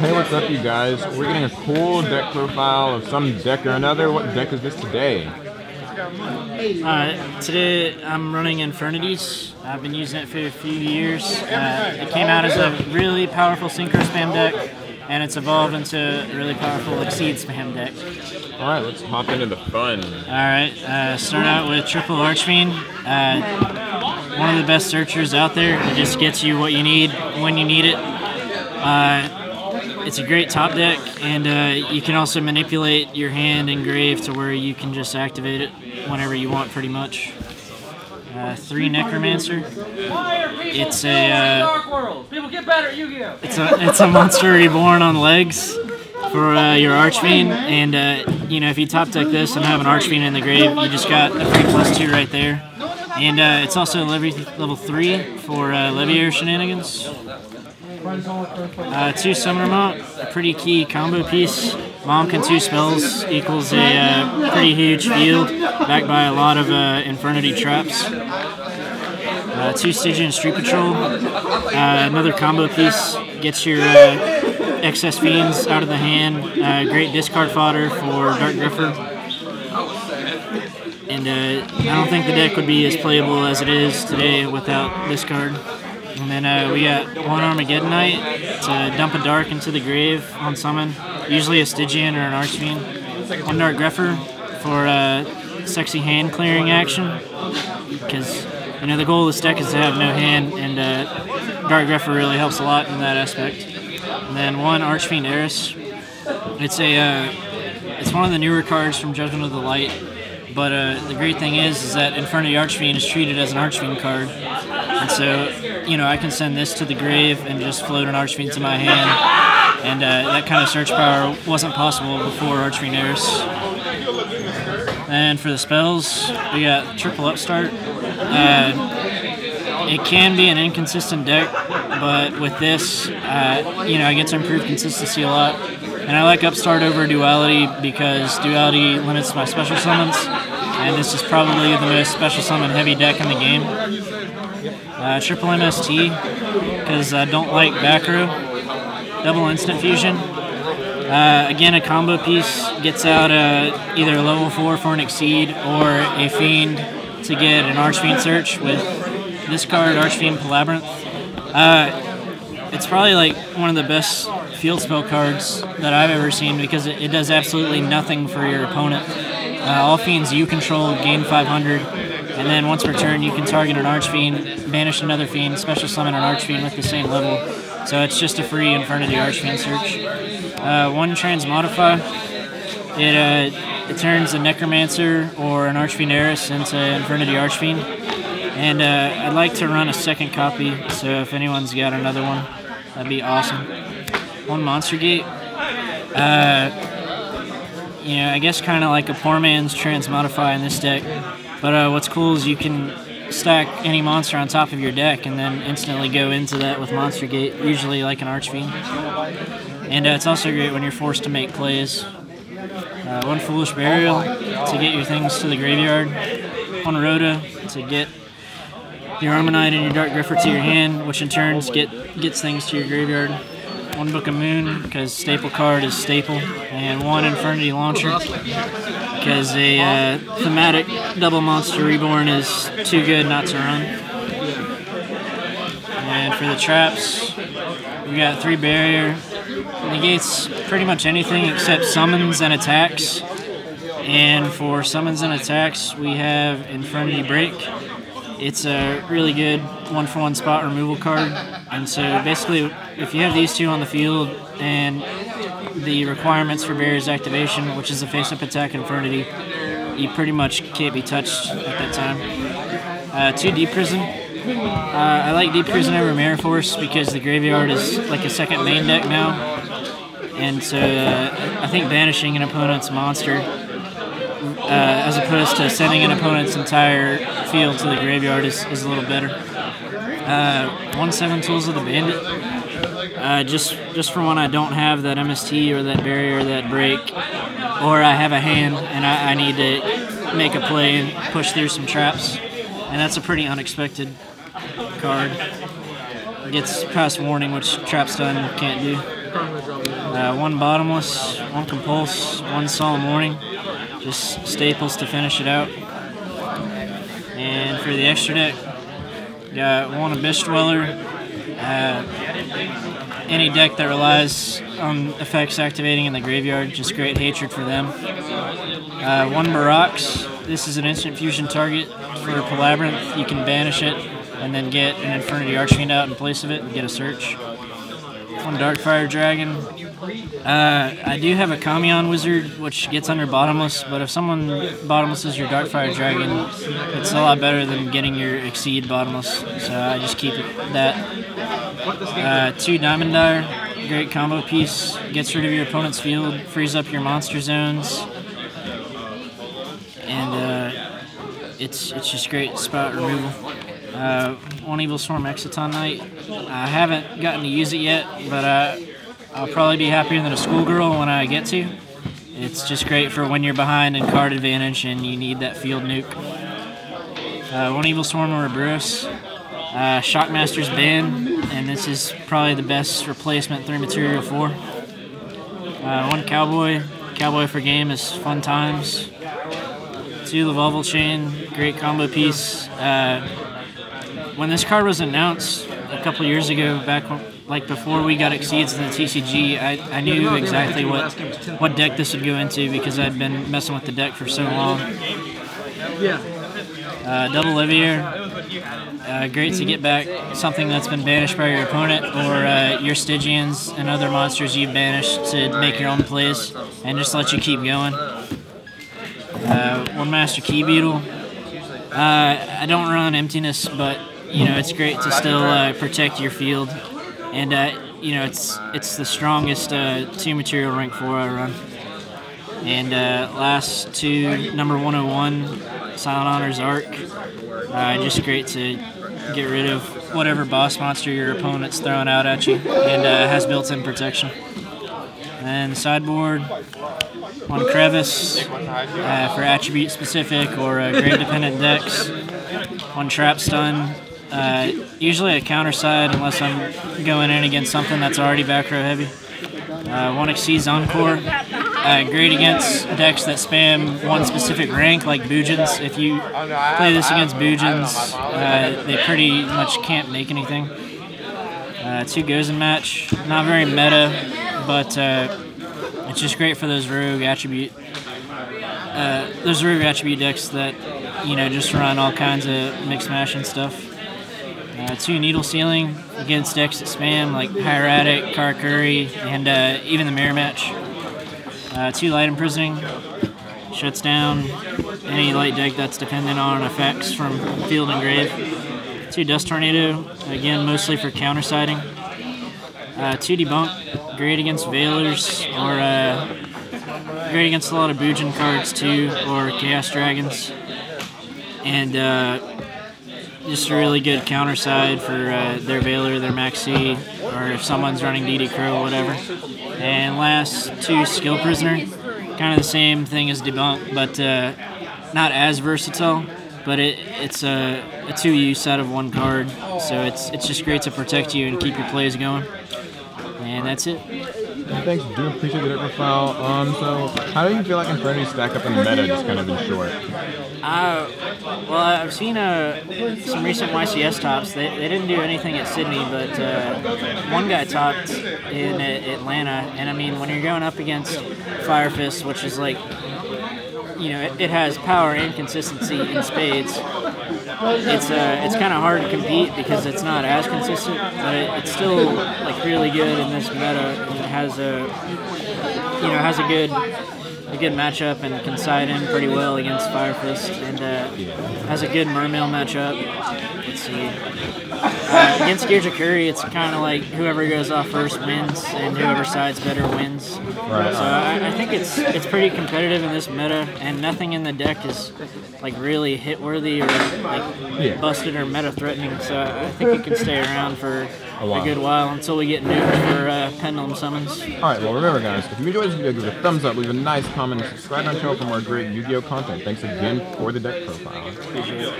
Hey, what's up, you guys? We're getting a cool deck profile of some deck or another. What deck is this today? Today I'm running Infernities. I've been using it for a few years. It came out as a really powerful synchro spam deck, and it's evolved into a really powerful exceed spam deck. Alright, let's hop into the fun. Alright, start out with triple Archfiend. One of the best searchers out there. It just gets you what you need when you need it. It's a great top deck, and you can also manipulate your hand and grave to where you can just activate it whenever you want, pretty much. 3 Necromancer. It's a it's a monster reborn on legs for your Archfiend, and you know, if you top deck this and have an Archfiend in the grave, you just got a free +2 right there. And it's also level 3 for Leviator shenanigans. 2 Summoner Mount, a pretty key combo piece. Monk and 2 spells equals a pretty huge field, backed by a lot of Infernity traps. 2 Stygian Street Patrol, another combo piece, gets your excess fiends out of the hand. Great discard fodder for Dark Griffer. And I don't think the deck would be as playable as it is today without this card. And then we got 1 Armageddonite to dump a dark into the grave on summon, usually a Stygian or an Archfiend. 1 Dark Griffer for sexy hand clearing action, because you know the goal of this deck is to have no hand, and Dark Griffer really helps a lot in that aspect. And then 1 Archfiend Heiress. It's one of the newer cards from Judgment of the Light. But the great thing is that Infernity Archfiend is treated as an Archfiend card. And so, you know, I can send this to the grave and just float an Archfiend to my hand. And that kind of search power wasn't possible before Archfiend Heiress. And for the spells, we got triple Upstart. It can be an inconsistent deck, but with this, you know, I get to improve consistency a lot. And I like Upstart over Duality because Duality limits my special summons, and this is probably the most special summon heavy deck in the game. Triple MST, because I don't like back row. Double Instant Fusion. Again, a combo piece, gets out either a level 4 for an Exceed or a Fiend to get an Archfiend search with this card, Archfiend Palabyrinth. It's probably like one of the best field spell cards that I've ever seen, because it does absolutely nothing for your opponent. All fiends you control gain 500, and then once per turn you can target an Archfiend, banish another fiend, special summon an Archfiend with the same level. So it's just a free Infernity Archfiend search. 1 Transmodify. It turns a Necromancer or an Archfiend Heiress into Infernity Archfiend. And I'd like to run a second copy, so if anyone's got another one, that'd be awesome. 1 Monster Gate. You know, I guess kind of like a poor man's Transmodify in this deck. But what's cool is you can stack any monster on top of your deck and then instantly go into that with Monster Gate, usually like an Archfiend. And it's also great when you're forced to make plays. 1 Foolish Burial to get your things to the graveyard. 1 Rhoda to get your Armonite and your Dark Griffer to your hand, which in turn gets things to your graveyard. 1 Book of Moon, because staple card is staple. And 1 Infernity Launcher, because a thematic double monster reborn is too good not to run. And for the traps, we got 3 Barrier. Negates pretty much anything except summons and attacks. And for summons and attacks, we have Infernity Break. It's a really good 1-for-1 spot removal card, and so basically if you have these 2 on the field and the requirements for Barrier's activation, which is a face-up attack Infernity, you pretty much can't be touched at that time. 2 Deep Prison. I like Deep Prison over Mirror Force because the graveyard is like a second main deck now, and so I think banishing an opponent's monster as opposed to sending an opponent's entire field to the graveyard is a little better. 1 7 Tools of the Bandit. Just for when I don't have that MST or that barrier or that break, or I have a hand and I need to make a play and push through some traps. And that's a pretty unexpected card. Gets past warning, which Trap Stun can't do. 1 bottomless, 1 compulse, 1 solemn warning, just staples to finish it out. And for the extra deck, got 1 Abyss Dweller. Any deck that relies on effects activating in the graveyard, just great hatred for them. 1 Barox. This is an instant fusion target for Palabyrinth. You can banish it and then get an Infernity Archfiend out in place of it and get a search. 1 Darkfire Dragon. I do have a Kamion Wizard, which gets under Bottomless, but if someone bottomlesses your Darkfire Dragon, it's a lot better than getting your Exceed Bottomless, so I just keep it that. 2 Diamond Dire, great combo piece, gets rid of your opponent's field, frees up your monster zones, and it's just great spot removal. 1 Evil Storm Exciton Knight. I haven't gotten to use it yet, but I'll probably be happier than a schoolgirl when I get to. It's just great for when you're behind in card advantage and you need that field nuke. 1 Evil Storm Ouroboros. Shockmaster's ban, and this is probably the best replacement 3 material for. 1 Cowboy. Cowboy for game is fun times. 2 Lavalval Chain, great combo piece. When this card was announced a couple years ago, back when, like before we got Exceeds in the TCG, I knew exactly what deck this would go into because I'd been messing with the deck for so long. Double Levier, great to get back something that's been banished by your opponent or your Stygians and other monsters you've banished to make your own plays and just let you keep going. 1 Master Key Beetle. I don't run Emptiness, but you know it's great to still protect your field, and you know it's the strongest 2 material rank 4 I run. And last 2, number 101, Silent Honor's ARK. Just great to get rid of whatever boss monster your opponent's throwing out at you, and has built-in protection. And sideboard, 1 Crevice for attribute specific or grade dependent decks. 1 Trap Stun. Usually a counter side unless I'm going in against something that's already back row heavy. 1 Exceeds Encore. Great against decks that spam 1 specific rank like Boojins. If you play this against Boojins, they pretty much can't make anything. 2 Gozen Match. Not very meta, but it's just great for those rogue attribute decks that just run all kinds of mix mash and stuff. 2 Needle Sealing against decks that spam like Hieratic, Karakuri, and even the Mirror Match. 2 Light Imprisoning. Shuts down any light deck that's dependent on effects from field and grave. 2 Dust Tornado, again mostly for counter siding. 2 Debunk, great against Veilers, or great against a lot of Boojin cards too, or Chaos Dragons. And just a really good counter side for their Veiler, their Maxi, or if someone's running DD Crow or whatever. And last 2 Skill Prisoner, kind of the same thing as Debunk, but not as versatile. But it's a 2-use out of 1 card, so it's just great to protect you and keep your plays going. And that's it. Thanks, do appreciate the deck profile. So how do you feel like Infernity stack up in the meta, just kind of in short? Well, I've seen some recent YCS tops. They didn't do anything at Sydney, but 1 guy topped in Atlanta. And I mean, when you're going up against Fire Fist, which is like, it has power and consistency in spades. It's kind of hard to compete because it's not as consistent, but it's still like really good in this meta. And it has a good matchup and can side in pretty well against Fire Fist, and has a good Mermail matchup. Let's see. Against Girjakuri, it's kind of like whoever goes off first wins, and whoever sides better wins. Right. So I think it's pretty competitive in this meta, and nothing in the deck is like really hit worthy or like busted or meta threatening. So I think it can stay around for a good while until we get nuked for Pendulum Summons. Alright, well remember guys, if you enjoyed this video, give it a thumbs up, leave a nice comment, and subscribe to our channel for more great Yu-Gi-Oh content. Thanks again for the deck profile. Appreciate it.